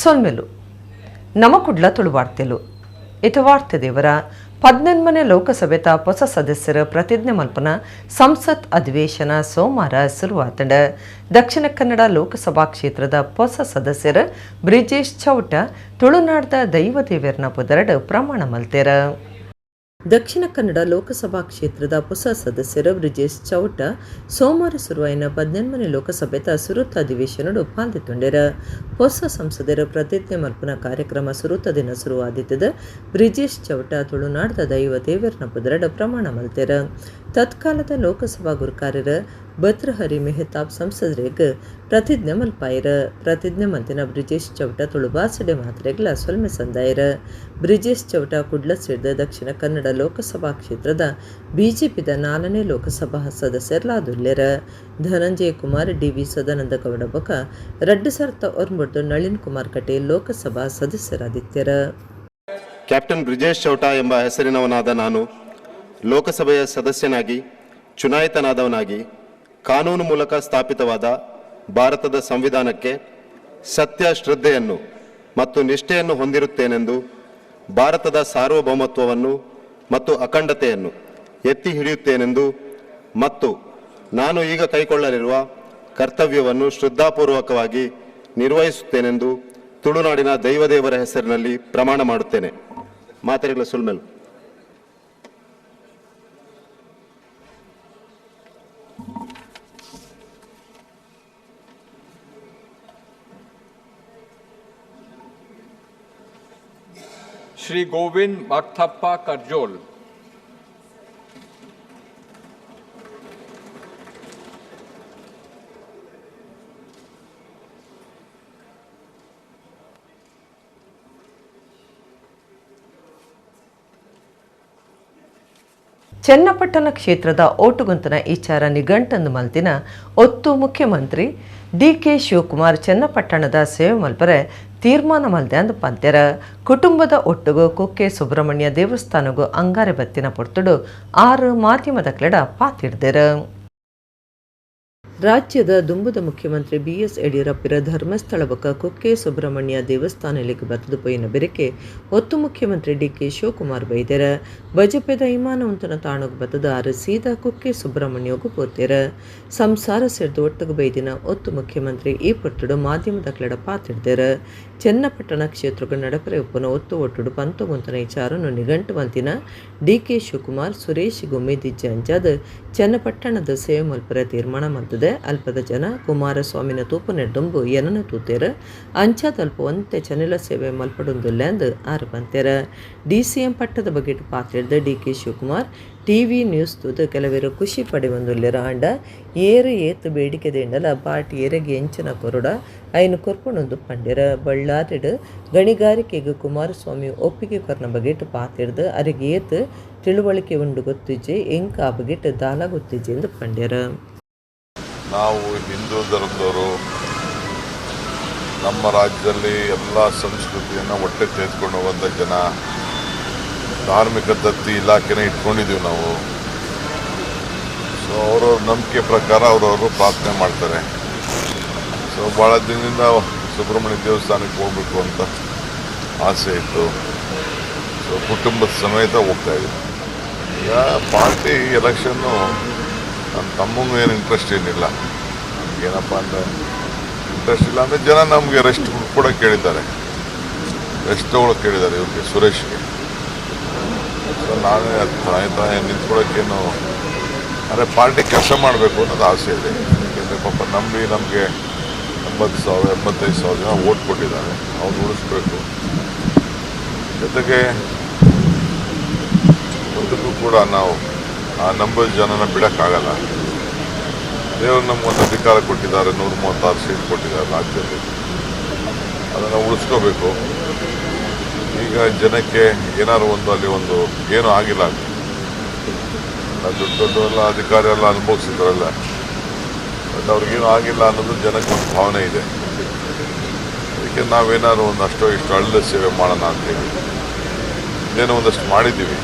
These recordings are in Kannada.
ಸೊಲ್ಮೆಲು ನಮಕುಡ್ಲ ತುಳುವಾರ್ತೆಲು ಇತವಾರ್ತೆ ದೇವರ 18ನೇ ಲೋಕಸಭೆತ ಹೊಸ ಸದಸ್ಯರ ಪ್ರತಿಜ್ಞೆ ಮಲ್ಪನ ಸಂಸತ್ ಅಧಿವೇಶನ ಸೋಮವಾರ ಶುರುವಾತಂಡ. ದಕ್ಷಿಣ ಕನ್ನಡ ಲೋಕಸಭಾ ಕ್ಷೇತ್ರದ ಹೊಸ ಸದಸ್ಯರ ಬ್ರಿಜೇಶ್ ಚೌಟ ತುಳುನಾಡದ ದೈವದೇವರನ ಪುದರಡು ಪ್ರಮಾಣ ಮಲ್ತೇರ. ದಕ್ಷಿಣ ಕನ್ನಡ ಲೋಕಸಭಾ ಕ್ಷೇತ್ರದ ಹೊಸ ಸದಸ್ಯರ ಬ್ರಿಜೇಶ್ ಚೌಟ ಸೋಮವಾರ ಶುರುವಾಯಿನ 18ನೇ ಲೋಕಸಭೆತ ಸುರುತ್ತ ಅಧಿವೇಶನಡು ಪಾಲ್ಗೊಂಡಿರ. ಹೊಸ ಸಂಸದರ ಪ್ರತಿಜ್ಞೆ ಮಲ್ಪನ ಕಾರ್ಯಕ್ರಮ ಸುರುತ್ತ ದಿನ ಶುರುವಾದಿತ್ತದ. ಬ್ರಿಜೇಶ್ ಚೌಟ ತುಳುನಾಡದ ದೈವ ದೇವರನ ಪುದರಡ ಪ್ರಮಾಣ ಮಲ್ತೇರ. ತತ್ಕಾಲದ ಲೋಕಸಭಾ ಗುರುಕಾರ್ಯರ ಭತೃಹರಿ ಮೆಹತಾಬ್ ಸಂಸದರಿಗೆ ಪ್ರತಿಜ್ಞೆ ಮಲ್ಪಾಯಿರ. ಪ್ರತಿಜ್ಞೆ ಮಲ್ತಿನ ಬ್ರಿಜೇಶ್ ಚೌಟ ತುಳು ಭಾಷೆ ಮಾತ್ರೆಗಳ ಸೊಲ್ಮೆ ಸಂದಾಯಿರ. ಬ್ರಿಜೇಶ್ ಚೌಟ ಕುಡ್ಲ ಸೇರಿದ ದಕ್ಷಿಣ ಕನ್ನಡ ಲೋಕಸಭಾ ಕ್ಷೇತ್ರದ ಬಿಜೆಪಿದ 4ನೇ ಲೋಕಸಭಾ ಸದಸ್ಯರಾದುಲ್ಲೆರ. ಧನಂಜಯ ಕುಮಾರ್, ಡಿ.ವಿ. ಸದಾನಂದ ಗೌಡ ಬೊಕ 2019 ನಳಿನ್ ಕುಮಾರ್ ಕಟೀಲ್ ಲೋಕಸಭಾ ಸದಸ್ಯರಾದಿತ್ಯರ. ಕ್ಯಾಪ್ಟನ್ ಬ್ರಿಜೇಶ್ ಚೌಟ ಎಂಬ ಹೆಸರಿನವನಾದ ನಾನು ಲೋಕಸಭೆಯ ಸದಸ್ಯನಾಗಿ ಚುನಾಯಿತನಾದವನಾಗಿ ಕಾನೂನು ಮೂಲಕ ಸ್ಥಾಪಿತವಾದ ಭಾರತದ ಸಂವಿಧಾನಕ್ಕೆ ಸತ್ಯ, ಶ್ರದ್ಧೆಯನ್ನು ಮತ್ತು ನಿಷ್ಠೆಯನ್ನು ಹೊಂದಿರುತ್ತೇನೆಂದು ಭಾರತದ ಸಾರ್ವಭೌಮತ್ವವನ್ನು ಮತ್ತು ಅಖಂಡತೆಯನ್ನು ಎತ್ತಿ ಹಿಡಿಯುತ್ತೇನೆಂದು ಮತ್ತು ನಾನು ಈಗ ಕೈಗೊಳ್ಳಲಿರುವ ಕರ್ತವ್ಯವನ್ನು ಶ್ರದ್ಧಾಪೂರ್ವಕವಾಗಿ ನಿರ್ವಹಿಸುತ್ತೇನೆಂದು ತುಳುನಾಡಿನ ದೈವದೇವರ ಹೆಸರಿನಲ್ಲಿ ಪ್ರಮಾಣ ಮಾಡುತ್ತೇನೆ. ಮಾತೆರೆಗಳ ಸುಲ್ಮೆಲು. श्री गोविंद बागथप्पा करजोल. ಚನ್ನಪಟ್ಟಣ ಕ್ಷೇತ್ರದ ಓಟುಗುಂತನ ಈಚಾರ ನಿಘಂಟನ್ನು ಮಲ್ತಿನ ಒತ್ತು ಮುಖ್ಯಮಂತ್ರಿ ಡಿ.ಕೆ. ಶಿವಕುಮಾರ್ ಚನ್ನಪಟ್ಟಣದ ಸೇವೆ ಮಲ್ಪರೆ ತೀರ್ಮಾನ ಮಲ್ದೆ ಅಂದು ಪಂತ್ಯರ. ಕುಟುಂಬದ ಒಟ್ಟುಗು ಕುಕ್ಕೆ ಸುಬ್ರಹ್ಮಣ್ಯ ದೇವಸ್ಥಾನಗೂ ಅಂಗಾರೆ ಬತ್ತಿನ ಪೊರ್ತುಡು 6 ಮಾಧ್ಯಮದ ಕ್ಲೆಡ ಪಾತಿಡ್ದೆರ. ರಾಜ್ಯದ ದುಂಬುದ ಮುಖ್ಯಮಂತ್ರಿ ಬಿ.ಎಸ್. ಯಡಿಯೂರಪ್ಪರ ಧರ್ಮಸ್ಥಳ ಬೊಕ ಕುಕ್ಕೆ ಸುಬ್ರಹ್ಮಣ್ಯ ದೇವಸ್ಥಾನಲಿಗೆ ಬತ್ತದು ಪೋಯಿನ ಬೆರಕೆ ಒತ್ತು ಮುಖ್ಯಮಂತ್ರಿ ಡಿ.ಕೆ. ಶಿವಕುಮಾರ್ ಬೈದೆರ. ಬಜಪೆದ ವಿಮಾನ ಉಂತನ ತಾಣಗು ಬತ್ತದ 6 ಸೀದಾ ಕುಕ್ಕೆ ಸುಬ್ರಹ್ಮಣ್ಯಗೂ ಪೋತೆರ. ಸಂಸಾರ ಸೇರ್ದು ಒಟ್ಟಗು ಬೈದಿನ ಒತ್ತು ಮುಖ್ಯಮಂತ್ರಿ ಈ ಪೊಟ್ಟುಡು ಮಾಧ್ಯಮದ ಕ್ಲೆಡ ಪಾತಿಡ್ದೆರ. ಚನ್ನಪಟ್ಟಣ ಕ್ಷೇತ್ರಕ್ಕೆ ನಡಪರೆ ಉಪ್ಪನ ಒತ್ತು ಒಟ್ಟುಡು 19 ವಿಚಾರನ್ನು ನಿಘಂಟು ಮಲ್ತಿನ ಡಿ.ಕೆ. ಶಿವಕುಮಾರ್ ಸುರೇಶ್ ಗುಮ್ಮಿದಿಜ್ಜ ಅಂಜಾದ ಚನ್ನಪಟ್ಟಣದ ಸೇವೆ ಮಲ್ಪರ ತೀರ್ಮಾನ ಮಲ್ತದೆ. ಅಲ್ಪದ ಜನ ಕುಮಾರಸ್ವಾಮಿನ ತೂಪನೆ ದುಂಬು ಏನನ ತೂತೇರ ಅಂಚಾದ ಅಲ್ಪ ಒಂತೆ ಚನಿಲ ಸೇವೆ ಮಲ್ಪಡೊಂದುಲ್ಲೆಂದು ಆರು ಬಂತೇರ. ಡಿ.ಸಿ.ಎಂ ಪಟ್ಟದ ಬಗೆಟ್ ಪಾತ್ರೆಡ್ದ ಡಿ.ಕೆ. ಶಿವಕುಮಾರ್ ಟಿವಿ ನ್ಯೂಸ್ ತೂದು ಕೆಲವರು ಖುಷಿ ಪಡೆಯೊಂದುಲ್ಲೆರ. ಆಂಡ ಏರು ಏತು ಬೇಡಿಕೆ ದೇಂಡಲ ಪಾರ್ಟಿ ಎರೆಗೆ ಎಂಚಿನ ಕೊರಡ ಐನು ಕೊರ್ಪಣೊಂದು ಪಂಡೆರ. ಬಳ್ಳಾರಿಡು ಗಣಿಗಾರಿಕೆಗೆ ಕುಮಾರಸ್ವಾಮಿ ಒಪ್ಪಿಗೆ ಕೊರನ ಬಗೆಟ್ ಪಾತಿಡ್ದು ಅರಿಗೆ ಏತು ತಿಳುವಳಿಕೆ ಉಂಡು ಗೊತ್ತಿಜ್ಜೆ ಎಂಕ ಆ ಬಗೆಟ್ ದಾಲ ಗೊತ್ತಿಜ್ಜೆ ಎಂದು ಪಂಡೆರ. ನಾವು ಹಿಂದೂ ಧರ್ಮದವರು ನಮ್ಮ ರಾಜ್ಯದಲ್ಲಿ ಎಲ್ಲ ಸಂಸ್ಕೃತಿಯನ್ನು ಹೊಟ್ಟೆ ತೆಗೆದುಕೊಂಡು ಹೋಗುವಂಥ ಜನ, ಧಾರ್ಮಿಕ ದತ್ತಿ ಇಲಾಖೆನ ಇಟ್ಕೊಂಡಿದ್ದೀವಿ ನಾವು. ಸೊ ಅವರವ್ರ ನಂಬಿಕೆ ಪ್ರಕಾರ ಅವರವರು ಪ್ರಾರ್ಥನೆ ಮಾಡ್ತಾರೆ. ಸೊ ಭಾಳ ದಿನದಿಂದ ಸುಬ್ರಹ್ಮಣ್ಯ ದೇವಸ್ಥಾನಕ್ಕೆ ಹೋಗ್ಬೇಕು ಅಂತ ಆಸೆ ಇತ್ತು. ಸೊ ಕುಟುಂಬದ ಸಮೇತ ಹೋಗ್ತಾಯಿದ್ವಿ. ಈಗ ಪಾರ್ಟಿ ಎಲೆಕ್ಷನ್ನು ನನ್ನ ತಮ್ಮಗೂ ಏನು ಇಂಟ್ರೆಸ್ಟ್ ಏನಿಲ್ಲ. ಏನಪ್ಪ ಅಂದರೆ ಇಂಟ್ರೆಸ್ಟ್ ಇಲ್ಲ ಅಂದರೆ ಜನ ನಮಗೆ ರೆಸ್ಟ್ ಕೂಡ ಕೇಳಿದ್ದಾರೆ, ರೆಸ್ಟ್ ತೊಗೊಳಕ್ಕೆ ಕೇಳಿದ್ದಾರೆ ಇವ್ರಿಗೆ, ಸುರೇಶ್ಗೆ. ಸೊ ನಾನೇ ತಾಯಿ ನಿಂತ್ಕೊಳ್ಳೋಕ್ಕೇನು ಅಂದರೆ ಪಾರ್ಟಿ ಕೆಲಸ ಮಾಡಬೇಕು ಅನ್ನೋದು ಆಸೆ ಇದೆ. ಯಾಕೆಂದರೆ ಪಾಪ ನಮಗೆ 80,000 85,000 ಜನ ಓಟ್ ಕೊಟ್ಟಿದ್ದಾರೆ, ಅವ್ರು ಉಳಿಸ್ಬೇಕು. ಜೊತೆಗೆ ಮುಂದಕ್ಕೂ ಕೂಡ ನಾವು ಆ ನಂಬರ್ ಜನನ ಬಿಡೋಕ್ಕಾಗಲ್ಲ. ದೇವರು ನಮಗೊಂದು ಅಧಿಕಾರ ಕೊಟ್ಟಿದ್ದಾರೆ, 136 ಸೀಟ್ ಕೊಟ್ಟಿದ್ದಾರೆ ರಾಜ್ಯದಲ್ಲಿ, ಅದನ್ನು ಉಳಿಸ್ಕೋಬೇಕು. ಈಗ ಜನಕ್ಕೆ ಏನಾದ್ರು ಅಲ್ಲಿ ಒಂದು ಏನೂ ಆಗಿಲ್ಲ, ದೊಡ್ಡ ಅಧಿಕಾರ ಎಲ್ಲ ಅನುಭವಿಸಿದ್ರಲ್ಲ, ಬಟ್ ಅವ್ರಿಗೇನು ಆಗಿಲ್ಲ ಅನ್ನೋದು ಜನಕ್ಕೆ ಒಂದು ಭಾವನೆ ಇದೆ. ಅದಕ್ಕೆ ನಾವೇನಾದ್ರು ಒಂದು ಅಷ್ಟೋ ಇಷ್ಟು ಹಳ್ಳ ಸೇವೆ ಮಾಡೋಣ ಅಂತೇಳಿ ಏನೋ ಒಂದಷ್ಟು ಮಾಡಿದ್ದೀವಿ.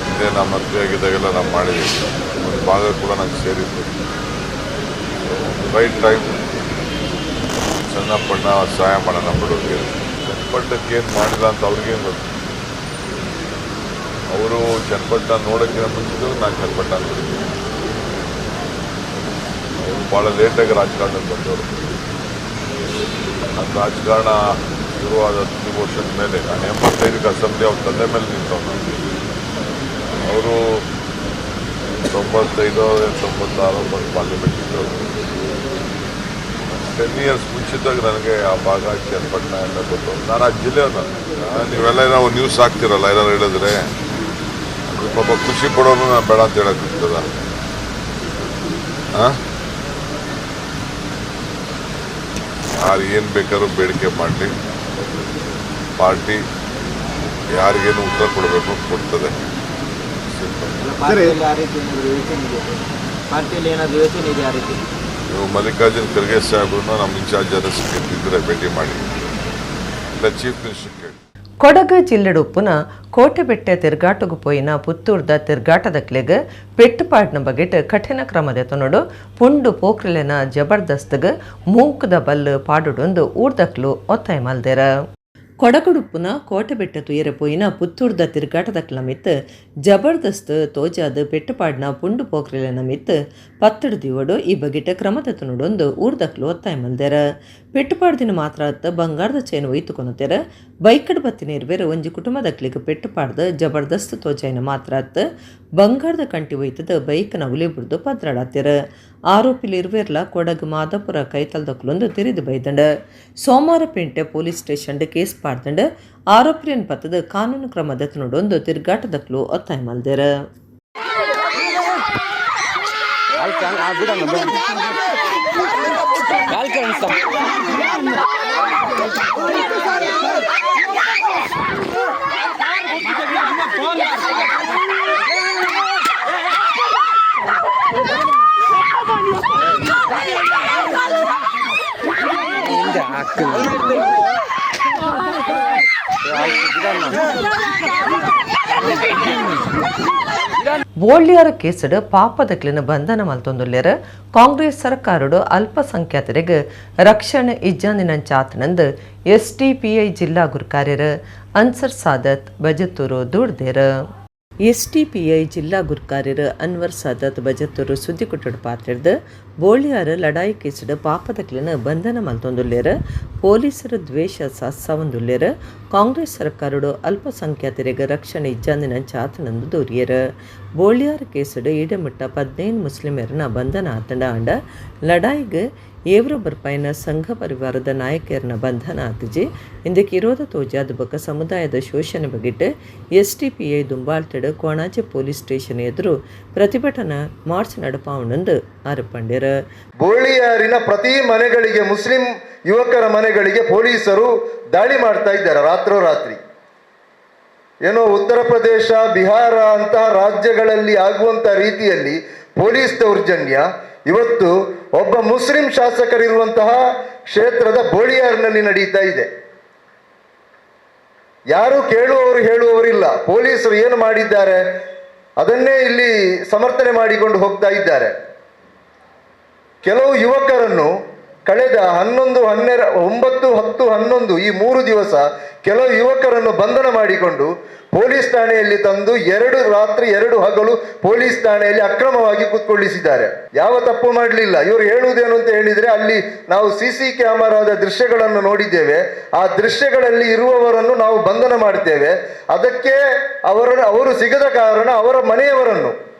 ಹಿಂದೆ ನಮ್ಮ ಮಂತ್ರಿ ಆಗಿದ್ದಾಗೆಲ್ಲ ನಾವು ಮಾಡಿದ್ದೀವಿ. ಒಂದು ಭಾಗ ಕೂಡ ನಂಗೆ ಸೇರಿದ್ದು. ರೈಟ್ ಟೈಮ್ ಸಣ್ಣ ಪಣ್ಣ ಸಹಾಯ ಮಾಡೋಣ ಬಿಡೋರಿಗೆ. ಚನ್ನಪಟ್ಟಣಕ್ಕೆ ಏನು ಮಾಡಿಲ್ಲ ಅಂತ ಅವ್ರಿಗೇನು ಗೊತ್ತು. ಅವರು ಚನ್ನಪಟ್ಟಣ ನೋಡೋಕ್ಕಿಂತ ಮುಂಚಿದ್ರು ನಾನು ಚನ್ನಪಟ್ಟಣ ನೋಡಿದ್ದೀನಿ. ಅವರು ಭಾಳ ಲೇಟಾಗಿ ರಾಜಕಾರಣಕ್ಕೆ ಬಂದವರು. ನನ್ನ ರಾಜಕಾರಣ ಶುರುವಾದ 3 ವರ್ಷದ ಮೇಲೆ ನಾನು 85ಕ್ಕೆ ಅಸೆಂಬ್ಲಿ ಅವ್ರ ತಂದೆ ಮೇಲೆ ನಿಂತವನು. ಅವರು 95-96 ಬಂದು ಪಾರ್ಲಿಮೆಂಟ್ ಇದ್ದವರು. 10 ಇಯರ್ಸ್ ಮುಂಚಿತವಾಗಿ ನನಗೆ ಆ ಭಾಗ ಚನ್ನಪಟ್ಟಣ ಎಲ್ಲ ಗೊತ್ತು. ನಾನು ಆ ಜಿಲ್ಲೆಯವನು. ನೀವೆಲ್ಲ ನಾವು ನ್ಯೂಸ್ ಹಾಕ್ತಿರಲ್ಲ ಏನಾರು ಹೇಳಿದ್ರೆ ಅದು ಪಾಪ ಖುಷಿ ಪಡೋನು ನಾನು ಬೇಡ ಅಂತ ಹೇಳೋಕ್ಕಿರ್ತದ. ಯಾರು ಏನು ಬೇಕಾದ್ರೂ ಬೇಡಿಕೆ ಮಾಡಲಿ, ಪಾರ್ಟಿ ಯಾರಿಗೇನು ಉತ್ತರ ಕೊಡಬೇಕು ಕೊಡ್ತದೆ. ನೀವು ಮಲ್ಲಿಕಾರ್ಜುನ್ ಖರ್ಗೆ ಸಾಹೇಬ್ರನ್ನ ನಮ್ಮ ಇನ್ಚಾರ್ಜ್ ಇದ್ರೆ ಭೇಟಿ ಮಾಡಿ, ಇಲ್ಲ ಚೀಫ್ ಮಿನಿಸ್ಟರ್ ಕೇಳಿ. ಕೊಡಗು ಜಿಲ್ಲೆಡುಪ್ಪುನ ಕೋಟೆಬೆಟ್ಟೆ ತಿರುಗಾಟಗೂ ಪೋಯಿನ ಪುತ್ತೂರ್ದ ತಿರುಗಾಟದಕ್ಲೆಗ್ ಪೆಟ್ಟುಪಾಡಿನ ಬಗೆಟ್ ಕಠಿಣ ಕ್ರಮದ ತೊನಡು ಪುಂಡು ಪೋಕ್ರಿಲೆನ ಜಬರ್ದಸ್ತ್ಗ್ ಮೂಂಕದ ಬಲ್ಲು ಪಾಡುಡೊಂದು ಊರ್ದಕ್ಲು ಒತ್ತಾಯ ಮಲ್ದೆರ. ಕೊಡಗುಡುಪ್ಪುನ ಕೋಟೆಬೆಟ್ಟೆ ತುಯರೆ ಪೋಯಿನ ಪುತ್ತೂರ್ದ ತಿರುಗಾಟದಕ್ಲ ಮಿತ್ ಜಬರ್ದಸ್ತ್ ತೋಜಾದ ಪೆಟ್ಟುಪಾಡಿನ ಪುಂಡು ಪೋಕ್ರಿಲೆನ ಮಿತ್ ಪತ್ತಡು ದಿವಡು ಈ ಬಗೆಟ್ ಕ್ರಮದ ತೊನಡೊಂದು ಊರ್ದಕ್ಲು ಒತ್ತಾಯ ಮಲ್ದೆರ. ಪೆಟ್ಟುಪಾಡ್ದಿನ ಮಾತ್ರ ಅತ್ತ ಬಂಗಾರದ ಚೈನ್ ಒಯ್ತು ಕೊನತೆರ ಬೈಕಡ್ ಬತ್ತಿನ ಇರ್ವೇರ ಒಂಜಿ ಕುಟುಂಬದಕ್ಲಿಗೆ ಪೆಟ್ಟುಪಾಡ್ದ ಜಬರ್ದಸ್ತ್ ತೋಜಾಯಿನ ಮಾತ್ರ ಅತ್ತ ಬಂಗಾರದ ಕಂಟಿ ಒಯ್ತದ ಬೈಕ್ನ ಉಲಿ ಬಿಡ್ದು ಪದ್ರಾಡತ್ತೆರ. ಆರೋಪಿಲಿ ಇರ್ವೇರ್ಲ ಕೊಡಗು ಮಾದಾಪುರ ಕೈತಲ್ದಕ್ಲೊಂದು ತಿರಿದು ಬೈದಂಡ. ಸೋಮವಾರ ಪೇಂಟೆ ಪೊಲೀಸ್ ಸ್ಟೇಷನ್ ಕೇಸ್ ಪಾಡ್ದಂಡ ಆರೋಪಿಯನ್ ಪತ್ತದ ಕಾನೂನು ಕ್ರಮದ ನೋಡೊಂದು ತಿರುಗಾಟದಕ್ಲು ಒತ್ತಾಯ ಮಲ್ದೆರ. ಬೋಳ್ಯಾರ ಕೇಸಡ್ ಪಾಪದಕ್ಲಿನ ಬಂಧನ ಮಲ್ತೊಂದುಲ್ಲೆರ ಕಾಂಗ್ರೆಸ್ ಸರ್ಕಾರಡು ಅಲ್ಪಸಂಖ್ಯಾತರಿಗೆ ರಕ್ಷಣೆ ಇಜ್ಜಾಂದಿನಂಚಾತನಂದು SDPI ಜಿಲ್ಲಾ ಗುರುಕಾರ್ಯರ ಅನ್ಸರ್ ಸಾದತ್ ಬಜತ್ತೂರು ದೂಡ್ದೇರ. SDPI ಜಿಲ್ಲಾ ಗುರುಕಾರ್ಯರ ಅನ್ವರ್ ಸಾದತ್ ಬಜತ್ತೂರು ಸುದ್ದಿ ಕೊಟ್ಟಡು ಪಾತ್ರೆಡ್ದು ಬೋಳ್ಯಾರ ಲಡಾಯಿ ಕೇಸಡ್ ಪಾಪದಕ್ಲಿನ ಬಂಧನ ಮಲ್ತೊಂದುಲ್ಲೆರ ಪೊಲೀಸರ ದ್ವೇಷ ಸಾವಂದುಲ್ಲೆರ ಕಾಂಗ್ರೆಸ್ ಸರ್ಕಾರಡು ಅಲ್ಪಸಂಖ್ಯಾತರಿಗೆ ರಕ್ಷಣೆ ಇಜ್ಜಾಂದಿನಂಚಾತನಂದು ದೂರಿಯರ. ಬೋಳ್ಯಾರ ಕೇಸಡ್ ಈಡಮಿಟ್ಟ 15 ಮುಸ್ಲಿಮರನ್ನ ಬಂಧನ ಆತಂಡ ಆಂಡ ಲಡಾಯಿಗೆ ಏವ್ರೊಬ್ಬರ ಪೈನ ಸಂಘ ಪರಿವಾರದ ನಾಯಕಿಯರನ್ನ ಬಂಧನ ಆತಜಿ ಇಂದಕ್ಕೆ ಇರೋದ ತೋಜಾದ ಬಕ ಸಮುದಾಯದ ಶೋಷಣೆ ಬಗೆಟ್ SDPI ದುಂಬಾಲ್ತಡ ಕೋಣಾಜೆ ಪೊಲೀಸ್ ಸ್ಟೇಷನ್ ಎದುರು ಪ್ರತಿಭಟನಾ ಮಾರ್ಚ್ ನಡಪಾವಣಂದು ಆರೋಪಂಡ್ಯರ. ಬೋಳಿಯಾರಿನ ಪ್ರತಿ ಮನೆಗಳಿಗೆ, ಮುಸ್ಲಿಂ ಯುವಕರ ಮನೆಗಳಿಗೆ ಪೊಲೀಸರು ದಾಳಿ ಮಾಡ್ತಾ ಇದ್ದಾರೆ ರಾತ್ರೋರಾತ್ರಿ. ಏನೋ ಉತ್ತರ ಪ್ರದೇಶ, ಬಿಹಾರ ಅಂತಹ ರಾಜ್ಯಗಳಲ್ಲಿ ಆಗುವಂಥ ರೀತಿಯಲ್ಲಿ ಪೊಲೀಸ್ ದೌರ್ಜನ್ಯ ಇವತ್ತು ಒಬ್ಬ ಮುಸ್ಲಿಂ ಶಾಸಕರಿರುವಂತಹ ಕ್ಷೇತ್ರದ ಬೋಳಿಯಾರ್ನಲ್ಲಿ ನಡೀತಾ ಇದೆ. ಯಾರು ಕೇಳುವವರು ಹೇಳುವವರಿಲ್ಲ. ಪೊಲೀಸರು ಏನು ಮಾಡಿದ್ದಾರೆ ಅದನ್ನೇ ಇಲ್ಲಿ ಸಮರ್ಥನೆ ಮಾಡಿಕೊಂಡು ಹೋಗ್ತಾ ಇದ್ದಾರೆ. ಕೆಲವು ಯುವಕರನ್ನು ಕಳೆದ 11, 12, 9, 10, 11 ಈ 3 ದಿವಸ ಕೆಲವು ಯುವಕರನ್ನು ಬಂಧನ ಮಾಡಿಕೊಂಡು ಪೊಲೀಸ್ ಠಾಣೆಯಲ್ಲಿ ತಂದು 2 ರಾತ್ರಿ 2 ಹಗಲು ಪೊಲೀಸ್ ಠಾಣೆಯಲ್ಲಿ ಅಕ್ರಮವಾಗಿ ಕೂತ್ಕೊಳ್ಳಿಸಿದ್ದಾರೆ. ಯಾವ ತಪ್ಪು ಮಾಡಲಿಲ್ಲ. ಇವರು ಹೇಳುವುದೇನು ಅಂತ ಹೇಳಿದರೆ, ಅಲ್ಲಿ ನಾವು CC ಕ್ಯಾಮರಾದ ದೃಶ್ಯಗಳನ್ನು ನೋಡಿದ್ದೇವೆ. ಆ ದೃಶ್ಯಗಳಲ್ಲಿ ಇರುವವರನ್ನು ನಾವು ಬಂಧನ ಮಾಡ್ತೇವೆ. ಅದಕ್ಕೆ ಅವರು ಸಿಗದ ಕಾರಣ ಅವರ ಮನೆಯವರನ್ನು,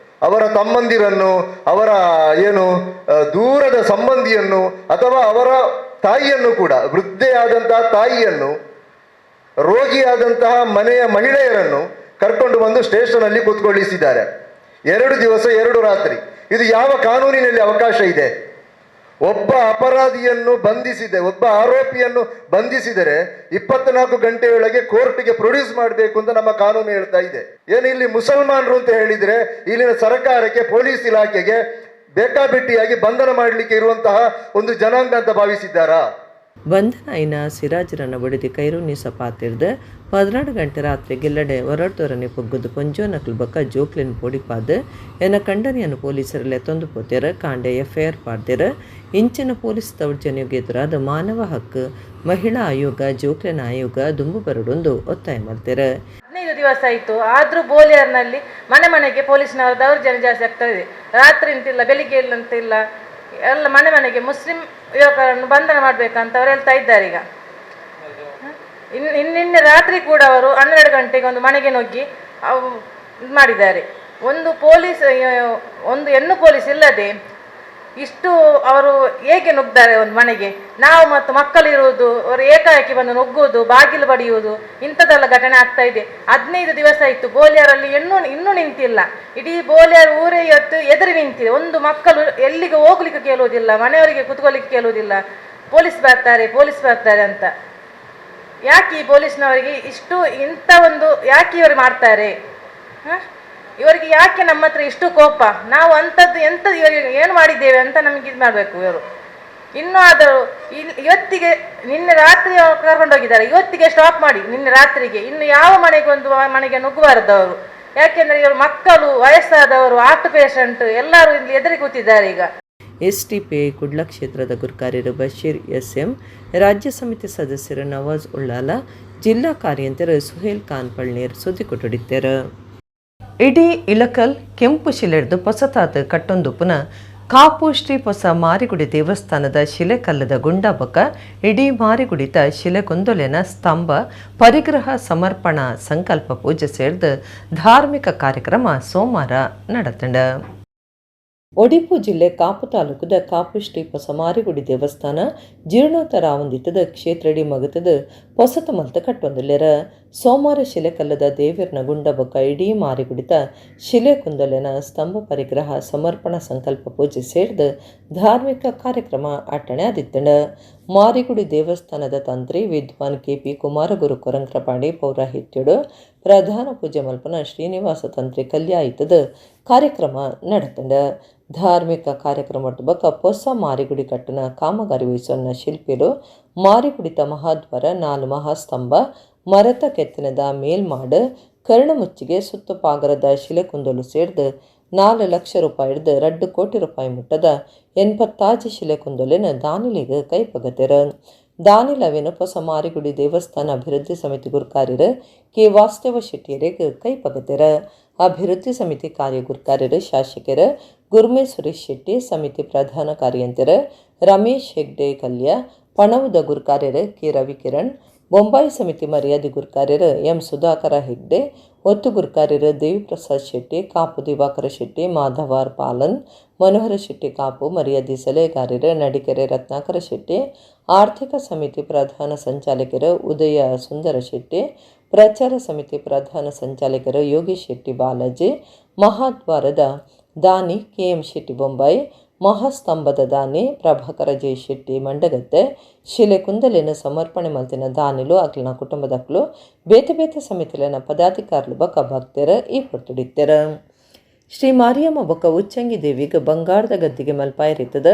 ಅವರ ತಮ್ಮಂದಿರನ್ನು, ಅವರ ದೂರದ ಸಂಬಂಧಿಯನ್ನು ಅಥವಾ ಅವರ ತಾಯಿಯನ್ನು ಕೂಡ, ವೃದ್ಧೆಯಾದಂತಹ ತಾಯಿಯನ್ನು, ರೋಗಿಯಾದಂತಹ ಮನೆಯ ಮಹಿಳೆಯರನ್ನು ಕರ್ಕೊಂಡು ಬಂದು ಸ್ಟೇಷನಲ್ಲಿ ಕೂತ್ಕೊಳ್ಳಿಸಿದ್ದಾರೆ. 2 ದಿವಸ 2 ರಾತ್ರಿ. ಇದು ಯಾವ ಕಾನೂನಿನಲ್ಲಿ ಅವಕಾಶ ಇದೆ? ಒಬ್ಬ ಅಪರಾಧಿಯನ್ನು ಒಬ್ಬ ಆರೋಪಿಯನ್ನು ಬಂಧಿಸಿದರೆ 24 ಗಂಟೆಯೊಳಗೆ ಕೋರ್ಟ್ಗೆ ಪ್ರೊಡ್ಯೂಸ್ ಮಾಡಬೇಕು ಅಂತ ನಮ್ಮ ಕಾನೂನು ಹೇಳ್ತಾ ಇದೆ. ಏನು ಇಲ್ಲಿ ಮುಸಲ್ಮಾನರು ಅಂತ ಹೇಳಿದ್ರೆ ಇಲ್ಲಿನ ಸರ್ಕಾರಕ್ಕೆ, ಪೊಲೀಸ್ ಇಲಾಖೆಗೆ ಬೇಕಾಬಿಟ್ಟಿಯಾಗಿ ಬಂಧನ ಮಾಡಲಿಕ್ಕೆ ಇರುವಂತಹ ಒಂದು ಜನಾಂಗ ಅಂತ ಭಾವಿಸಿದ್ದಾರಾ? ಬಂಧನ అయిన ಸಿರಾಜ್ರನ್ನ ಬಡಿದು ಕೈರೂನಿ ಸಪಾತಿರ್ದು 14 ಗಂಟೆ ರಾತ್ರಿ ಗಿಲ್ಲಡೆ ಹೊರಟೋರನಿ ಪೊಗ್ಗುದು ಪೊಂಜೋನಕ್ಲು ಬೊಕ್ಕ ಜೋಕ್ಲಿನ ಪೊಡಿಪಾದು ಎನ್ನ ಕಂಡನಿಯನ್ನು ಪೊಲೀಸರಲ್ಲೇ ತೊಂದು ಪೋತಿರ ಕಾಂಡೆ FIR ಪಾಡ್ದಿರ ಇಂಚಿನ ಪೊಲೀಸ್ ದೌರ್ಜನ್ಯಕ್ಕೆ ಎದುರಾದ ಮಾನವ ಹಕ್ಕು ಮಹಿಳಾ ಆಯೋಗ ಜೋಕ್ಲಿನ ಆಯೋಗ ದುಂಬು ಬರಡೊಂದು ಒತ್ತಾಯ ಮಾಡ್ತಾರೆ. 15 ದಿವಸ ಆಯಿತು, ಆದರೂ ಬೋಲಿಯರ್ನಲ್ಲಿ ಮನೆ ಮನೆಗೆ ಪೊಲೀಸ್ನವರ ದೌರ್ಜನ್ಯ ಜಾಸ್ತಿ ಆಗ್ತಾ ಇದೆ. ರಾತ್ರಿ ಅಂತಿಲ್ಲ, ಬೆಳಿಗ್ಗೆ ಇಲ್ಲ ಅಂತಿಲ್ಲ, ಎಲ್ಲ ಮನೆ ಮನೆಗೆ ಮುಸ್ಲಿಂ ಯುವಕರನ್ನು ಬಂಧನ ಮಾಡಬೇಕಂತ ಅವ್ರು ಹೇಳ್ತಾ ಇದ್ದಾರೆ. ಈಗ ನಿನ್ನೆ ರಾತ್ರಿ ಕೂಡ ಅವರು 12 ಗಂಟೆಗೆ ಒಂದು ಮನೆಗೆ ನುಗ್ಗಿ ಇದು ಮಾಡಿದ್ದಾರೆ. ಒಂದು ಹೆಣ್ಣು ಪೊಲೀಸ್ ಇಲ್ಲದೆ ಇಷ್ಟು ಅವರು ಹೇಗೆ ನುಗ್ತಾರೆ ಒಂದು ಮನೆಗೆ? ನಾವು ಮತ್ತು ಮಕ್ಕಳಿರುವುದು, ಅವರು ಏಕಾಏಕಿ ಬಂದು ನುಗ್ಗುವುದು, ಬಾಗಿಲು ಬಡಿಯುವುದು, ಇಂಥದ್ದೆಲ್ಲ ಘಟನೆ ಆಗ್ತಾ ಇದೆ. 15 ದಿವಸ ಆಯಿತು, ಬೋಲಿಯರಲ್ಲಿ ಇನ್ನೂ ನಿಂತಿಲ್ಲ. ಇಡೀ ಬೋಲಿಯರ್ ಊರೇ ಇವತ್ತು ಎದುರು ನಿಂತಿದೆ. ಒಂದು ಮಕ್ಕಳು ಎಲ್ಲಿಗೆ ಹೋಗ್ಲಿಕ್ಕೆ ಕೇಳುವುದಿಲ್ಲ, ಮನೆಯವರಿಗೆ ಕುತ್ಕೊಳ್ಳಿಕ್ಕೆ ಕೇಳುವುದಿಲ್ಲ. ಪೊಲೀಸ್ ಬರ್ತಾರೆ ಅಂತ. ಯಾಕೆ ಈ ಪೊಲೀಸ್ನವರಿಗೆ ಇಂಥ ಒಂದು ಯಾಕೆ ಇವರು ಮಾಡ್ತಾರೆ? ಇವರಿಗೆ ಯಾಕೆ ನಮ್ಮ ಹತ್ರ ಇಷ್ಟು ಕೋಪ? ನಾವು ಎಂಥದ್ದು ಇವರಿಗೆ ಏನು ಮಾಡಿದ್ದೇವೆ ಅಂತ ನಮಗೆ ಇದು ಮಾಡಬೇಕು ಇವರು. ಇನ್ನೂ ಆದರೂ ಇವತ್ತಿಗೆ ನಿನ್ನೆ ರಾತ್ರಿ ಕರ್ಕೊಂಡೋಗಿದ್ದಾರೆ, ಇವತ್ತಿಗೆ ಸ್ಟಾಪ್ ಮಾಡಿ. ನಿನ್ನೆ ರಾತ್ರಿಗೆ ಇನ್ನು ಯಾವ ಮನೆಗೆ ನುಗ್ಗಬಾರದು ಅವರು. ಯಾಕೆಂದರೆ ಇವರು ಮಕ್ಕಳು, ವಯಸ್ಸಾದವರು, ಹಾರ್ಟ್ ಪೇಷಂಟ್ ಎಲ್ಲರೂ ಇಲ್ಲಿ ಎದುರು ಕೂತಿದ್ದಾರೆ. ಈಗ STPI ಕುಡ್ಲ ಕ್ಷೇತ್ರದ ಗುರುಕಾರ್ಯರು ಬಶೀರ್ SM, ರಾಜ್ಯ ಸಮಿತಿ ಸದಸ್ಯರು ನವಾಜ್ ಉಳ್ಳಾಲ, ಜಿಲ್ಲಾ ಕಾರ್ಯಂತರ ಸುಹೇಲ್ ಖಾನ್ ಪಳ್ನೀರ್ ಸುದ್ದಿ ಕೊಟ್ಟಡಿದ್ದಾರೆ. ಇಡೀ ಇಳಕಲ್ ಕೆಂಪು ಶಿಲೆಡ್ದು ಪೊಸತಾದ ಕಟ್ಟೊಂದು ಪುನಃ ಕಾಪು ಶ್ರೀ ಹೊಸ ಮಾರಿಗುಡಿ ದೇವಸ್ಥಾನದ ಶಿಲೆಕಲ್ಲದ ಗುಂಡಾಬಕ ಇಡೀ ಮಾರಿಗುಡಿತ ಶಿಲೆಗೊಂದೊಲೆನ ಸ್ತಂಭ ಪರಿಗ್ರಹ ಸಮರ್ಪಣಾ ಸಂಕಲ್ಪ ಪೂಜೆ ಸೇರಿದ ಧಾರ್ಮಿಕ ಕಾರ್ಯಕ್ರಮ ಸೋಮವಾರ ನಡೆತಂಡ. ಒಡಿಪು ಜಿಲ್ಲೆ ಕಾಪು ತಾಲೂಕದ ಕಾಪು ಶ್ರೀ ಹೊಸ ಮಾರಿಗುಡಿ ದೇವಸ್ಥಾನ ಜೀರ್ಣೋತ್ತರ ಹೊಂದಿತ್ತದ ಕ್ಷೇತ್ರಡಿ ಮಗತದ ಹೊಸತ ಮಲ್ತ ಕಟ್ಟೊಂದಲ್ಲೆರ ಸೋಮವಾರ ಶಿಲೆಕಲ್ಲದ ದೇವಿರ್ನ ಗುಂಡಬಕ್ಕ ಇಡೀ ಮಾರಿಗುಡಿತ ಶಿಲೆ ಕುಂದಲೆನ ಸ್ತಂಭ ಪರಿಗ್ರಹ ಸಮರ್ಪಣಾ ಸಂಕಲ್ಪ ಪೂಜೆ ಸೇರಿದ ಧಾರ್ಮಿಕ ಕಾರ್ಯಕ್ರಮ ಅಟ್ಟಣೆ ಆದಿತ್ತಂಡ. ಮಾರಿಗುಡಿ ದೇವಸ್ಥಾನದ ತಂತ್ರಿ ವಿದ್ವಾನ್ KP ಕುಮಾರಗುರು ಕೊರಂಕ್ರಪಾಡಿ ಪೌರಾಹಿತ್ಯಡು ಪ್ರಧಾನ ಪೂಜೆ ಮಲ್ಪನ ಶ್ರೀನಿವಾಸ ತಂತ್ರಿ ಕಲ್ಯಾಯಿತದ ಕಾರ್ಯಕ್ರಮ ನಡೆತಂಡ. ಧಾರ್ಮಿಕ ಕಾರ್ಯಕ್ರಮದ ಬಕ್ಕ ಹೊಸ ಮಾರಿಗುಡಿ ಕಟ್ಟನ ಕಾಮಗಾರಿ ವಹಿಸೋನ್ನ ಶಿಲ್ಪಿರು ಮಾರಿಗುಡಿತ ಮಹಾದ್ವಾರ 4 ಮಹಾಸ್ತಂಭ ಮರತ ಕೆತ್ತನದ ಮೇಲ್ಮಾಡ ಕರ್ಣಮುಚ್ಚಿಗೆ ಸುತ್ತು ಪಾಗರದ ಶಿಲೆ ಕುಂದಲು ಸೇರಿದ 4 ಲಕ್ಷ ರೂಪಾಯಿ ಹಿಡಿದು 2 ಕೋಟಿ ರೂಪಾಯಿ ಮುಟ್ಟದ 80 ಶಿಲೆ ಕುಂದಲಿನ ದಾನಿಲಿಗೆ ಕೈಪಗತೆರ. ದಾನಿಲವೇನು ಹೊಸ ಮಾರಿಗುಡಿ ದೇವಸ್ಥಾನ ಅಭಿವೃದ್ಧಿ ಸಮಿತಿ ಗುರುಕಾರ್ಯರು K ವಾಸ್ತವ ಶೆಟ್ಟಿಯರಿಗೆ ಕೈಪಗತೆರ. ಅಭಿವೃದ್ಧಿ ಸಮಿತಿ ಕಾರ್ಯ ಗುರುಕಾರ್ಯರು ಶಾಸಕರು ಗುರ್ಮೆ ಸುರೇಶ್ ಶೆಟ್ಟಿ, ಸಮಿತಿ ಪ್ರಧಾನ ಕಾರ್ಯಂತರ ರಮೇಶ್ ಹೆಗ್ಡೆ ಕಲ್ಯ, ಪಣವುದ ಗುರುಕಾರ್ಯರು K ರವಿಕಿರಣ್, ಬೊಂಬಾಯಿ ಸಮಿತಿ ಮರ್ಯಾದೆ ಗುರುಕಾರ್ಯರು M ಸುಧಾಕರ ಹೆಗ್ಡೆ, ಒತ್ತು ಗುರುಕಾರ್ಯರು ದೇವಿಪ್ರಸಾದ್ ಶೆಟ್ಟಿ, ಕಾಪು ದಿವಾಕರ ಶೆಟ್ಟಿ, ಮಾಧವಾರ್ ಪಾಲನ್, ಮನೋಹರ ಶೆಟ್ಟಿ ಕಾಪು, ಮರ್ಯಾದೆ ಸಲಹೆಗಾರರು ನಡಿಕೆರೆ ರತ್ನಾಕರ ಶೆಟ್ಟಿ, ಆರ್ಥಿಕ ಸಮಿತಿ ಪ್ರಧಾನ ಸಂಚಾಲಕರು ಉದಯ ಸುಂದರ ಶೆಟ್ಟಿ, ಪ್ರಚಾರ ಸಮಿತಿ ಪ್ರಧಾನ ಸಂಚಾಲಕರು ಯೋಗೇಶ್ ಶೆಟ್ಟಿ ಬಾಲಾಜಿ, ಮಹಾದ್ವಾರದ ದಾನಿ KM ಶೆಟ್ಟಿ ಬೊಂಬಾಯಿ, ಮಹಾಸ್ತಂಭದ ದಾನಿ ಪ್ರಭಾಕರ ಜೈ ಶೆಟ್ಟಿ ಮಂಡಗತ್ತೆ, ಶಿಲೆ ಕುಂದಲಿನ ಸಮರ್ಪಣೆ ಮಲ್ತಿನ ದಾನಿಲು ಅಕ್ಲಿನ ಕುಟುಂಬದಕ್ಕಲು ಬೇತೆ ಸಮಿತಿಲಿನ ಪದಾಧಿಕಾರುలు ಬೊಕ್ಕ ಭಕ್ತರು ಈ ಪೊಟ್ಟುಡಿತ್ತರ. ಶ್ರೀ ಮಾರಿಯಮ್ಮ ಬೊಕ್ಕ ಉಚ್ಚಂಗಿ ದೇವಿಗೆ ಬಂಗಾರದ ಗದ್ದಿಗೆ ಮಲ್ಪಾಯಿರಿತದ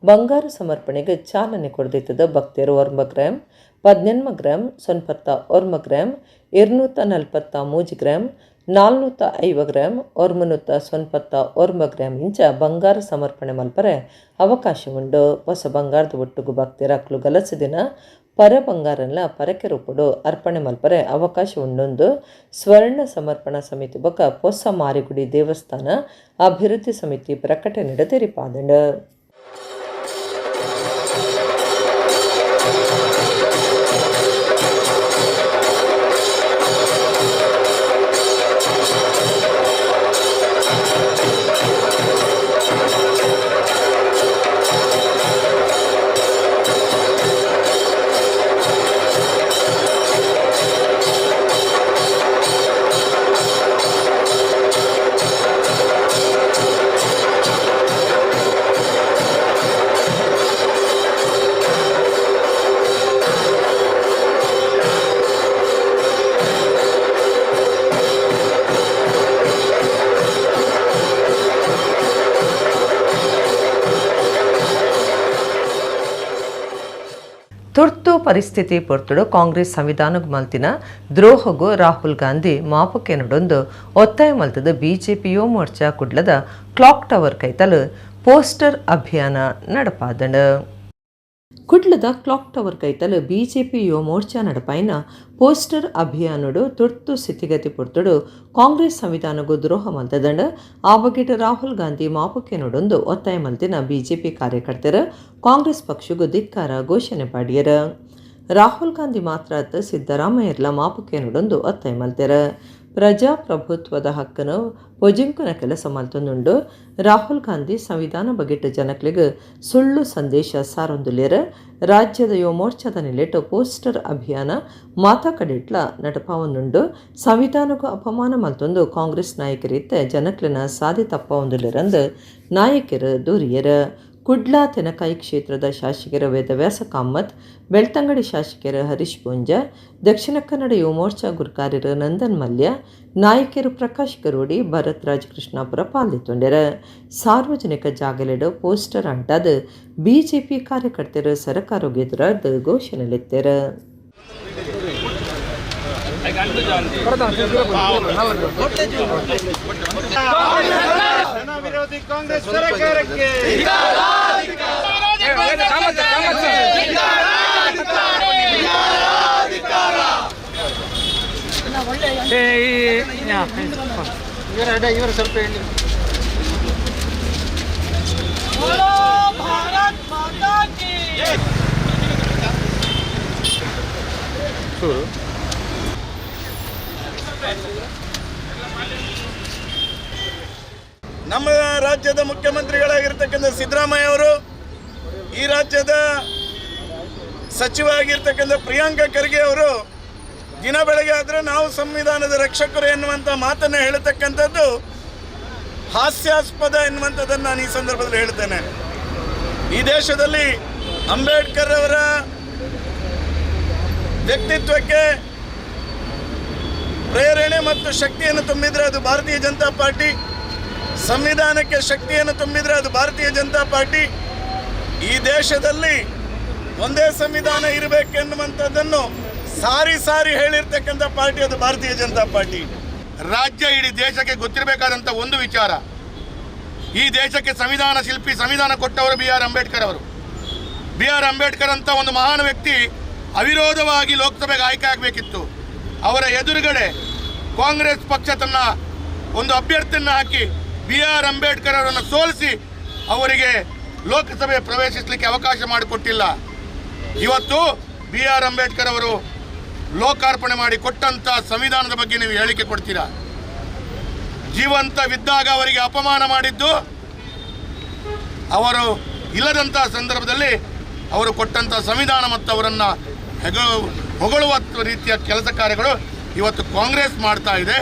ಬಂಗಾರ ಸಮರ್ಪಣೆಗೆ ಚಾಲನೆ ಕೊಡ್ದಿತ್ತದ ಭಕ್ತರು 1 ಗ್ರಾಮ್ 18 ಗ್ರಾಮ್ ಸೊನ್ಪತ್ತ 1 ಗ್ರಾಮ್ 243 ಗ್ರಾಮ್ 405 ಗ್ರಾಮ್ 190 ಗ್ರಾಮ್ ಇಂಚ ಬಂಗಾರ ಸಮರ್ಪಣೆ ಮಲ್ಪರೆ ಅವಕಾಶ ಉಂಡು. ಹೊಸ ಬಂಗಾರದ ಒಟ್ಟುಗು ಭಕ್ತರಕ್ಲು ಗಲಸು ದಿನ ಪರ ಬಂಗಾರನ್ಲ ಪರಕೆ ರೂಪಡು ಅರ್ಪಣೆ ಮಲ್ಪರೆ ಅವಕಾಶ ಉಂಡೊಂದು ಸ್ವರ್ಣ ಸಮರ್ಪಣಾ ಸಮಿತಿ ಬೊಕ್ಕ ಹೊಸ ಮಾರಿಗುಡಿ ದೇವಸ್ಥಾನ ಅಭಿವೃದ್ಧಿ ಸಮಿತಿ ಪ್ರಕಟಣೆ ತೆರಿಪಾದಂಡ. ಪರಿಸ್ಥಿತಿ ಪೊರ್ತುಡು ಕಾಂಗ್ರೆಸ್ ಸಂವಿಧಾನಗ್ ಮಲ್ತಿನ ದ್ರೋಹಗು ರಾಹುಲ್ ಗಾಂಧಿ ಮಾಪಕ್ಕೆ ನಡೊಂದು ಒತ್ತಾಯ ಮಲ್ತದ ಬಿಜೆಪಿ ಯುವ ಮೋರ್ಚಾ ಕುಡ್ಲದ ಕ್ಲಾಕ್ ಟವರ್ ಕೈತಲು ಪೋಸ್ಟರ್ ಅಭಿಯಾನ ನಡಪಾದಣ. ಕುಡ್ಲದ clock tower ಕೈತಲು BJP Yuva Morcha ನಡಪಾಯಿನ poster ಅಭಿಯಾನಡು ತುರ್ತು ಸ್ಥಿತಿಗತಿ ಪೊರ್ತುಡು ಕಾಂಗ್ರೆಸ್ ಸಂವಿಧಾನಗೂ ದ್ರೋಹ ಮಲ್ತದಂಡ ಆ ಬಗೆಟ್ ರಾಹುಲ್ ಗಾಂಧಿ ಮಾಪಕ್ಕೆ ನಡೊಂದು ಒತ್ತಾಯ ಮಲ್ತಿನ ಬಿಜೆಪಿ ಕಾರ್ಯಕರ್ತರ ಕಾಂಗ್ರೆಸ್ ಪಕ್ಷಗೂ ಧಿಕ್ಕಾರ ಘೋಷಣೆ ಪಾಡ್ಯರ. ರಾಹುಲ್ ಗಾಂಧಿ ಮಾತ್ರ ಸಿದ್ದರಾಮಯ್ಯರ್ಲ ಮಾಪಕ್ಕೆ ನಡೊಂದು ಒತ್ತಾಯ ಮಲ್ತೆರ. ಪ್ರಜಾಪ್ರಭುತ್ವದ ಹಕ್ಕನ್ನು ಒಜಿಂಕನ ಕೆಲಸ ಮಲ್ತೊಂದುಂಡು ರಾಹುಲ್ ಗಾಂಧಿ ಸಂವಿಧಾನ ಬಗೆಟ್ ಜನಕ್ಲಿಗೆ ಸುಳ್ಳು ಸಂದೇಶ ಸಾರೊಂದುಲ್ಲೇರ. ರಾಜ್ಯದ ಯುವ ಮೋರ್ಚಾದ ನಿಲೆಟ್ಟು ಪೋಸ್ಟರ್ ಅಭಿಯಾನ ಮಾತಾ ಕಡಿಟ್ಲ ನಡಪಾವೊಂದುಂಡು ಸಂವಿಧಾನಕ್ಕೂ ಅಪಮಾನ ಮಲ್ತೊಂದು ಕಾಂಗ್ರೆಸ್ ನಾಯಕರಿತ್ತೆ ಜನಕ್ಲಿನ ಸಾಧಿ ತಪ್ಪವೊಂದುಲ್ಲೇರಂದು ನಾಯಕರು ದೂರಿಯರ. ಕುಡ್ಲಾ ತೆನಕಾಯಿ ಕ್ಷೇತ್ರದ ಶಾಸಕರ ವೇದವ್ಯಾಸ ಕಾಮತ್, ಬೆಳ್ತಂಗಡಿ ಶಾಸಕರ ಹರೀಶ್ ಪೂಂಜ, ದಕ್ಷಿಣ ಕನ್ನಡ ಯುವ ಮೋರ್ಚಾ ಗುರುಕಾರ್ಯರು ನಂದನ್ ಮಲ್ಯ, ನಾಯಕರು ಪ್ರಕಾಶ್ ಗರೋಡಿ, ಭರತ್ ರಾಜ್ ಕೃಷ್ಣಾಪುರ ಪಾಲ್ಗೊಂಡರ. ಸಾರ್ವಜನಿಕ ಜಾಗಲೆಡು ಪೋಸ್ಟರ್ ಅಂಟಾದ ಬಿಜೆಪಿ ಕಾರ್ಯಕರ್ತರು ಸರಕಾರಕ್ಕೆ ಎದುರಾದ ಘೋಷಣೆಲೆತ್ತರ. ವಿರೋಧಿ ಕಾಂಗ್ರೆಸ್ ಸರ್ಕಾರಕ್ಕೆ ಇವರು ಸ್ವಲ್ಪ ಹೇಳಿ. ನಮ್ಮ ರಾಜ್ಯದ ಮುಖ್ಯಮಂತ್ರಿಗಳಾಗಿರ್ತಕ್ಕಂಥ ಸಿದ್ದರಾಮಯ್ಯ ಅವರು, ಈ ರಾಜ್ಯದ ಸಚಿವ ಆಗಿರ್ತಕ್ಕಂಥ ಪ್ರಿಯಾಂಕಾ ಖರ್ಗೆ ಅವರು ದಿನ ಬೆಳಗ್ಗೆ ಆದರೆ ನಾವು ಸಂವಿಧಾನದ ರಕ್ಷಕರು ಎನ್ನುವಂಥ ಮಾತನ್ನು ಹೇಳತಕ್ಕಂಥದ್ದು ಹಾಸ್ಯಾಸ್ಪದ ಎನ್ನುವಂಥದ್ದನ್ನು ನಾನು ಈ ಸಂದರ್ಭದಲ್ಲಿ ಹೇಳ್ತೇನೆ. ಈ ದೇಶದಲ್ಲಿ ಅಂಬೇಡ್ಕರ್ ಅವರ ವ್ಯಕ್ತಿತ್ವಕ್ಕೆ ಪ್ರೇರಣೆ ಮತ್ತು ಶಕ್ತಿಯನ್ನು ತುಂಬಿದರೆ ಅದು ಭಾರತೀಯ ಜನತಾ ಪಾರ್ಟಿ, ಸಂವಿಧಾನಕ್ಕೆ ಶಕ್ತಿಯನ್ನು ತುಂಬಿದರೆ ಅದು ಭಾರತೀಯ ಜನತಾ ಪಾರ್ಟಿ. ಈ ದೇಶದಲ್ಲಿ ಒಂದೇ ಸಂವಿಧಾನ ಇರಬೇಕೆನ್ನುವಂಥದ್ದನ್ನು ಸಾರಿ ಸಾರಿ ಹೇಳಿರ್ತಕ್ಕಂಥ ಪಾರ್ಟಿ ಅದು ಭಾರತೀಯ ಜನತಾ ಪಾರ್ಟಿ. ರಾಜ್ಯ ಇಡೀ ದೇಶಕ್ಕೆ ಗೊತ್ತಿರಬೇಕಾದಂಥ ಒಂದು ವಿಚಾರ, ಈ ದೇಶಕ್ಕೆ ಸಂವಿಧಾನ ಶಿಲ್ಪಿ, ಸಂವಿಧಾನ ಕೊಟ್ಟವರು ಬಿ ಆರ್ ಅಂಬೇಡ್ಕರ್ ಅವರು. ಬಿ ಆರ್ ಅಂಬೇಡ್ಕರ್ ಅಂತ ಒಂದು ಮಹಾನ್ ವ್ಯಕ್ತಿ ಅವಿರೋಧವಾಗಿ ಲೋಕಸಭೆಗೆ ಆಯ್ಕೆ ಆಗಬೇಕಿತ್ತು. ಅವರ ಎದುರುಗಡೆ ಕಾಂಗ್ರೆಸ್ ಪಕ್ಷ ತನ್ನ ಒಂದು ಅಭ್ಯರ್ಥಿಯನ್ನು ಹಾಕಿ ಬಿ ಆರ್ ಅಂಬೇಡ್ಕರ್ ಅವರನ್ನು ಸೋಲಿಸಿ ಅವರಿಗೆ ಲೋಕಸಭೆ ಪ್ರವೇಶಿಸಲಿಕ್ಕೆ ಅವಕಾಶ ಮಾಡಿಕೊಟ್ಟಿಲ್ಲ. ಇವತ್ತು ಬಿ ಆರ್ ಅಂಬೇಡ್ಕರ್ ಅವರು ಲೋಕಾರ್ಪಣೆ ಮಾಡಿ ಕೊಟ್ಟಂಥ ಸಂವಿಧಾನದ ಬಗ್ಗೆ ನೀವು ಹೇಳಿಕೆ ಕೊಡ್ತೀರಾ? ಜೀವಂತವಿದ್ದಾಗ ಅವರಿಗೆ ಅಪಮಾನ ಮಾಡಿದ್ದು, ಅವರು ಇಲ್ಲದಂಥ ಸಂದರ್ಭದಲ್ಲಿ ಅವರು ಕೊಟ್ಟಂಥ ಸಂವಿಧಾನ ಮತ್ತು ಅವರನ್ನು ಹೊಗಳುವ ರೀತಿಯ ಕೆಲಸ ಕಾರ್ಯಗಳು ಇವತ್ತು ಕಾಂಗ್ರೆಸ್ ಮಾಡ್ತಾ ಇದೆ.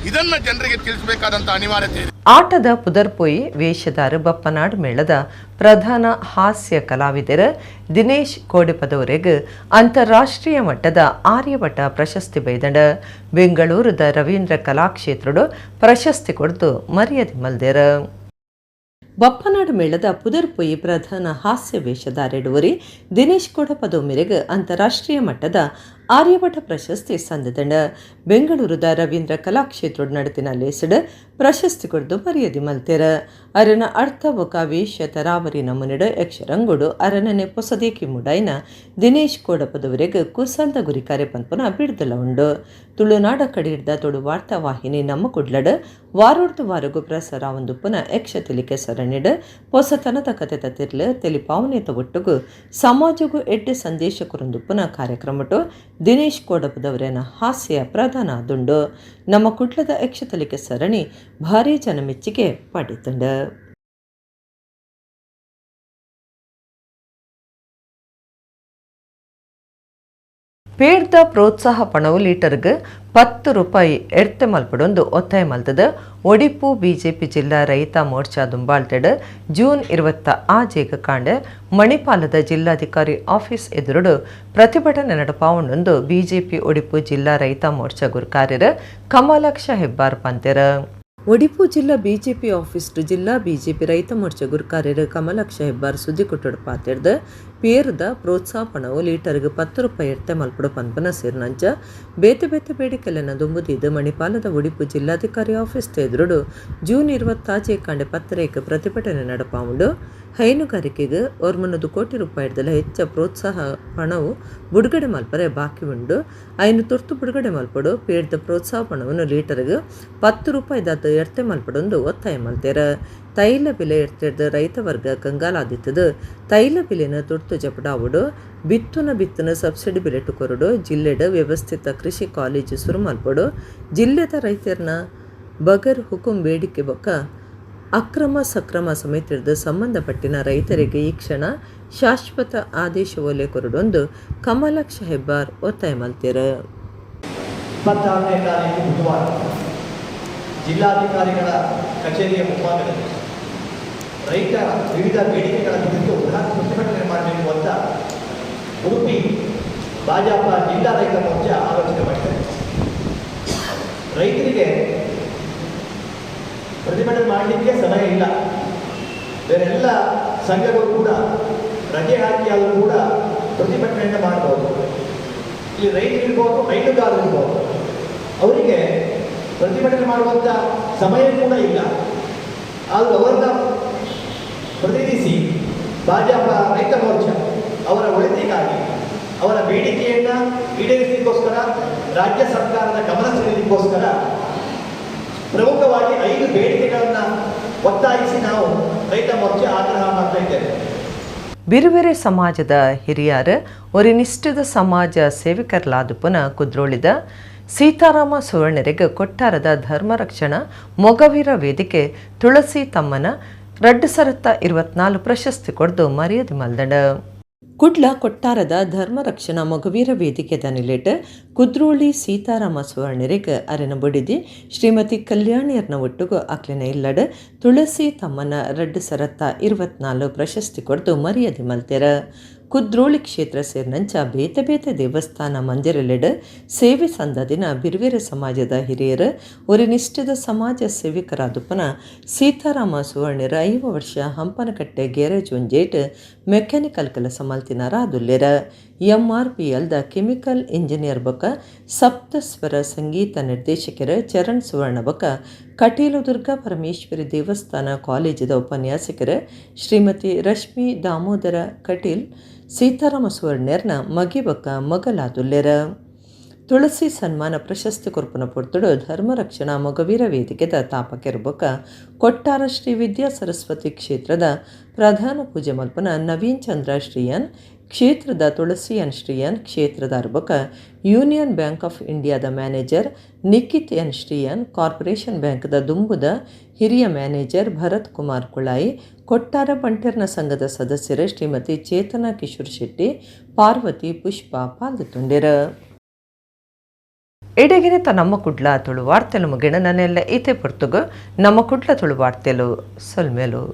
ಇದನ್ನು ಜನರಿಗೆ ತಿಳಿಸಬೇಕಾದಂಥ ಅನಿವಾರ್ಯತೆ ಇದೆ. ಆಟದ ಪುದರ್ಪೊಯಿ ವೇಷಧಾರ ಬಪ್ಪನಾಡ್ ಮೇಳದ ಪ್ರಧಾನ ಹಾಸ್ಯ ಕಲಾವಿದರ ದಿನೇಶ್ ಕೋಡಿಪದವರೆಗೆ ಅಂತಾರಾಷ್ಟ್ರೀಯ ಮಟ್ಟದ ಆರ್ಯವಟ ಪ್ರಶಸ್ತಿ ಬೈದಂಡ. ಬೆಂಗಳೂರದ ರವೀಂದ್ರ ಕಲಾಕ್ಷೇತ್ರಡು ಪ್ರಶಸ್ತಿ ಕೊಡ್ದು ಮರ್ಯಾದೆ ಮಲ್ದೇರ. ಬಪ್ಪನಾಡು ಮೇಳದ ಪುದರ್ಪೊಯಿ ಪ್ರಧಾನ ಹಾಸ್ಯ ವೇಷಧಾರೆಡುವರಿ ದಿನೇಶ್ ಕೋಡಪದ ಮೇರೆಗೆ ಅಂತಾರಾಷ್ಟ್ರೀಯ ಮಟ್ಟದ ಆರ್ಯವಟ ಪ್ರಶಸ್ತಿ ಸಂದದಂಡ. ಬೆಂಗಳೂರದ ರವೀಂದ್ರ ಕಲಾಕ್ಷೇತ್ರ ನಡತಿನ ಲೇಸಡ್ ಪ್ರಶಸ್ತಿ ಕೊಡ್ದು ಮರ್ಯಾದೆ ಮಲ್ತೇರ. ಅರನ ಅರ್ಥವಕ ವೇಷ ತರಾವರಿ ನಮೂನೆಡ ಯಕ್ಷರಂಗೋಡು ಅರನನೆ ಪೊಸದೇಕಿ ಮುಡಾಯಿನ ದಿನೇಶ್ ಕೋಡಪದವರೆಗೆ ಕುಸಲ್ದ ಗುರಿ ಕಾರ್ಯಪಂಪನ ಬಿಡುದಲ ಉಂಡು. ತುಳುನಾಡ ಕಡಿಡ್ದ ತೊಡು ವಾರ್ತಾ ವಾಹಿನಿ ನಮ್ಮ ಕುಡ್ಲಡ ವಾರೋಡ್ದು ವಾರಗೂ ಪ್ರಸಾರ ಒಂದು ಪುನಃ ಯಕ್ಷ ತಿಳಿಕೆ ಸರಣಿಡ ಹೊಸತನದ ಕತೆ ತತಿರ್ಲ ತೆಲಿಪಾವನೆತ ಒಟ್ಟುಗು ಸಮಾಜಗೂ ಎಡ್ಡೆ ಸಂದೇಶ ಕುರಂದು ಪುನಃ ಕಾರ್ಯಕ್ರಮಟು ದಿನೇಶ್ ಕೋಡಪದವರೇನ ಹಾಸ್ಯ ಪ್ರಧಾನ ದುಂಡು. ನಮ್ಮ ಕುಡ್ಲದ ಯಕ್ಷ ತಲಿಕೆ ಸರಣಿ ಭಾರೀ ಜನ ಮೆಚ್ಚುಗೆ ಪಡಿತಂಡ. ಪೇಡ್ದ ಪ್ರೋತ್ಸಾಹ ಪಣವು ಲೀಟರ್ಗೆ 10 ರೂಪಾಯಿ ಎಡ್ತೆ ಮಲ್ಪಡೊಂದು ಒತ್ತಾಯ ಮಲ್ತದ ಒಡಿಪು ಬಿಜೆಪಿ ಜಿಲ್ಲಾ ರೈತ ಮೋರ್ಚಾ ದುಂಬಾಳ್ತೆಡ್ ಜೂನ್ 20 ಆಜೇಗ ಕಾಂಡ ಮಣಿಪಾಲದ ಜಿಲ್ಲಾಧಿಕಾರಿ ಆಫೀಸ್ ಎದುರುಡು ಪ್ರತಿಭಟನೆ ನಡಪಾವೊಂದು ಬಿಜೆಪಿ ಒಡಿಪು ಜಿಲ್ಲಾ ರೈತ ಮೋರ್ಚಾ ಗುರುಕಾರ್ಯರ ಕಮಲಾಕ್ಷ ಹೆಬ್ಬಾರ್ ಪಂತೆರ. ಒಡಿಪು ಜಿಲ್ಲಾ ಬಿಜೆಪಿ ಆಫೀಸ್ ಜಿಲ್ಲಾ ಬಿಜೆಪಿ ರೈತ ಮೋರ್ಚಾ ಗುರುಕಾರ್ಯರ ಕಮಲಾಕ್ಷ ಹೆಬ್ಬಾರ್ ಸುದ್ದಿ ಕೊಟ್ಟಡು ಪಾತೆಡ್ದ ಪೇರದ ಪ್ರೋತ್ಸಾಹಪಣವು ಲೀಟರ್ಗೆ 10 ರೂಪಾಯಿ ಎಡ್ತೆ ಮಲ್ಪಡು ಪನ್ಪನ ಸೇರಿನಂಚ ಬೇತೆ ಬೇತೆ ಬೇಡಿಕೆಲೆನ ದುಂಬುದಿದ್ದು ಮಣಿಪಾಲದ ಉಡುಪು ಜಿಲ್ಲಾಧಿಕಾರಿ ಆಫೀಸ್ ಎದುರುಡು ಜೂನ್ 20 ಕಾಂಡೆ 10 ಪ್ರತಿಭಟನೆ ನಡಪಾವುಂಡು. ಹೈನುಗಾರಿಕೆಗೆ 1 ಕೋಟಿ ರೂಪಾಯಿದಲ್ಲ ಹೆಚ್ಚ ಪ್ರೋತ್ಸಾಹ ಪಣವು ಬಿಡುಗಡೆ ಮಲ್ಪರೆ ಬಾಕಿ ಉಂಡು. ಐನು ತುರ್ತು ಬಿಡುಗಡೆ ಮಲ್ಪಡು ಪೇಡ್ದ ಪ್ರೋತ್ಸಾಹ ಪಣವನ್ನು ಲೀಟರ್ಗೆ 10 ರೂಪಾಯಿ ದಾತ ಎಡ್ತೆ ಮಲ್ಪಡೊಂದು ಒತ್ತಾಯ ಮಲ್ತೇರ. ತೈಲ ಬೆಲೆ ಎಡ್ತಿಡ್ದು ರೈತ ವರ್ಗ ಕಂಗಾಲಾದಿತ್ತದು. ತೈಲ ಬೆಲೆನ ತುರ್ತು ಜಪಡಾವುಡು ಬಿತ್ತುನ ಸಬ್ಸಿಡಿ ಬೆಲೆಟು ಕೊರಡು ಜಿಲ್ಲೆಡ ವ್ಯವಸ್ಥಿತ ಕೃಷಿ ಕಾಲೇಜು ಶುರು ಮಲ್ಪಡು. ಜಿಲ್ಲೆದ ರೈತರನ್ನ ಬಗರ್ ಹುಕುಂ ಬೇಡಿಕೆ ಬೊಕ್ಕ ಅಕ್ರಮ ಸಕ್ರಮ ಸಮೇತ ಸಂಬಂಧಪಟ್ಟಿನ ರೈತರಿಗೆ ಈ ಕ್ಷಣ ಶಾಶ್ವತ ಆದೇಶ ಒಲೆ ಕೊರಡೊಂದು ಕಮಲಾಕ್ಷ ಹೆಬ್ಬಾರ್ ಒತ್ತಾಯ ಮಲ್ತೇರ. 26ನೇ ತಾರೀಕು ಬುಧವಾರ ಜಿಲ್ಲಾಧಿಕಾರಿಗಳ ಕಚೇರಿಯ ಮುಂಭಾಗದಲ್ಲಿ ರೈತರ ವಿವಿಧ ಬೇಡಿಕೆಗಳ ಕುರಿತು ಬೃಹತ್ ಪ್ರತಿಭಟನೆ ಮಾಡಬೇಕು ಅಂತ ಉಡುಪಿ ಭಾಜಪ ಜಿಲ್ಲಾ ರೈತ ಮೋರ್ಚಾ ಆಲೋಚನೆ ಮಾಡಿದೆ. ರೈತರಿಗೆ ಪ್ರತಿಭಟನೆ ಮಾಡಲಿಕ್ಕೆ ಸಮಯ ಇಲ್ಲ. ಬೇರೆಲ್ಲ ಸಂಘಗಳು ಕೂಡ ರಜೆ ಹಾಕಿ ಆದರೂ ಕೂಡ ಪ್ರತಿಭಟನೆಯನ್ನು ಮಾಡಬಹುದು. ಇಲ್ಲಿ ರೈತರಿರ್ಬೋದು, ಹೈನುಗಾರರಿರ್ಬೋದು, ಅವರಿಗೆ ಪ್ರತಿಭಟನೆ ಮಾಡುವಂಥ ಸಮಯ ಕೂಡ ಇಲ್ಲ. ಆದರೂ ಅವರನ್ನ ಪ್ರತಿನಿಧಿಸಿ ಭಾಜಪ ರೈತ ಮೋರ್ಚಾ ಅವರ ಒಳಿತಿಗಾಗಿ ಅವರ ಬೇಡಿಕೆಯನ್ನು ಈಡೇರಿಸಲಿಕ್ಕೋಸ್ಕರ ರಾಜ್ಯ ಸರ್ಕಾರದ ಗಮನ ಸೆಳೆಯಲಿಕ್ಕೋಸ್ಕರ ಪ್ರಮುಖವಾಗಿ 5 ಬೇಡಿಕೆಗಳನ್ನು ಒತ್ತಾಯಿಸಿ ನಾವು ರೈತ ಮೋರ್ಚಾ ಆಗ್ರಹ ಮಾಡ್ತಾ ಇದ್ದೇವೆ. ಬಿರುವೆರೆ ಸಮಾಜದ ಹಿರಿಯರು ஒரு ನಿಷ್ಠದ ಸಮಾಜ ಸೇವಕರ್ಲಾದುಪುನ ಕುದ್ರೋಳಿದ ಸೀತಾರಾಮ ಸುವರ್ಣರಿಗೆ ಕೊಟ್ಟಾರದ ಧರ್ಮರಕ್ಷಣಾ ಮೊಗವೀರ ವೇದಿಕೆ ತುಳಸಿ ತಮ್ಮನ 2024 ಪ್ರಶಸ್ತಿ ಕೊಡ್ದು ಮರ್ಯಾದೆ ಮಲ್ದಂಡ. ಕುಡ್ಲ ಕೊಟ್ಟಾರದ ಧರ್ಮರಕ್ಷಣಾ ಮೊಗವೀರ ವೇದಿಕೆ ದನಿಲೇಟ್ ಕುದ್ರೋಳಿ ಸೀತಾರಾಮ ಸುವರ್ಣರಿಗೆ ಅರೆನ ಬಡಿದಿ ಶ್ರೀಮತಿ ಕಲ್ಯಾಣಿಯರ್ನ ಒಟ್ಟುಗು ಅಕ್ಲಿನ ಇಲ್ಲಡ ತುಳಸಿ ತಮ್ಮನ 2024 ಪ್ರಶಸ್ತಿ ಕೊಡ್ದು ಮರ್ಯಾದೆ ಮಲ್ತೇರ. ಕುದ್ರೋಳಿ ಕ್ಷೇತ್ರ ಸೇರಿನಂಚ ಬೇತೆ ಬೇತೆ ದೇವಸ್ಥಾನ ಮಂದಿರಲೆಡ್ ಸೇವೆ ಸಂದದಿನ ಬಿರುವೆರೆ ಸಮಾಜದ ಹಿರಿಯರು ஒரு ನಿಷ್ಠದ ಸಮಾಜ ಸೇವಕರಾದುಪನ ಸೀತಾರಾಮ ಸುವರ್ಣರ 5 ವರ್ಷ ಹಂಪನಕಟ್ಟೆ ಗ್ಯಾರೇಜ್ ಒಂಜೇಟ್ ಮೆಕ್ಯಾನಿಕಲ್ ಕೆಲಸ ಮಲ್ತಿನಾರ ಅದುಲ್ಲೆರ. MRPLದ ಕೆಮಿಕಲ್ ಇಂಜಿನಿಯರ್ ಬೊಕ್ಕ ಸಪ್ತಸ್ವರ ಸಂಗೀತ ನಿರ್ದೇಶಕರ ಚರಣ್ ಸುವರ್ಣ ಬೊಕ್ಕ ಕಟೀಲು ದುರ್ಗಾ ಪರಮೇಶ್ವರಿ ದೇವಸ್ಥಾನ ಕಾಲೇಜದ ಉಪನ್ಯಾಸಕರ ಶ್ರೀಮತಿ ರಶ್ಮಿ ದಾಮೋದರ ಕಟೀಲ್ ಸೀತಾರಾಮ ಸುವರ್ಣರ್ನ ಮಗಿ ಬೊಕ್ಕ ಮಗಲಾದುಲ್ಲೆರ. ತುಳಸಿ ಸನ್ಮಾನ ಪ್ರಶಸ್ತಿ ಕೊರ್ಪುನ ಪೊರ್ತುಡು ಧರ್ಮರಕ್ಷಣಾ ಮೊಗವೀರ ವೇದಿಕೆದ ತಾಪಕೆರ ಬೊಕ್ಕ ಕೊಟ್ಟಾರ ಶ್ರೀ ವಿದ್ಯಾ ಸರಸ್ವತಿ ಕ್ಷೇತ್ರದ ಪ್ರಧಾನ ಪೂಜೆ ಮಲ್ಪನ ನವೀನ್ ಚಂದ್ರ ಶ್ರೀಯನ್, ಕ್ಷೇತ್ರದ ತುಳಸಿಯನ್ ಶ್ರೀಯನ್, ಕ್ಷೇತ್ರದ ಅರ್ಬಕ ಯೂನಿಯನ್ ಬ್ಯಾಂಕ್ ಆಫ್ ಇಂಡಿಯಾದ manager Nikhit N Shriyan, corporation ಬ್ಯಾಂಕ್ದ ದುಂಬುದ ಹಿರಿಯ ಮ್ಯಾನೇಜರ್ ಭರತ್ ಕುಮಾರ್ ಕುಳಾಯಿ, ಕೊಟ್ಟಾರ ಬಂಟೆರ್ನ ಸಂಘದ ಸದಸ್ಯರು ಶ್ರೀಮತಿ ಚೇತನಾ ಕಿಶೋರ್ ಶೆಟ್ಟಿ, ಪಾರ್ವತಿ, ಪುಷ್ಪ ಪಾಲ್ಗೊಂಡಿರ. ಎಡೆಗಿನ ನಮ್ಮ ಕುಡ್ಲ ತುಳು ವಾರ್ತೆಲು ಮುಗಿಣ ನನ್ನೆಲ್ಲ ಈತೆ ಪೊರ್ತುಗು ನಮ್ಮ ಕುಡ್ಲ ತುಳು ವಾರ್ತೆಲು ಸೊಲ್ಮೆಲು.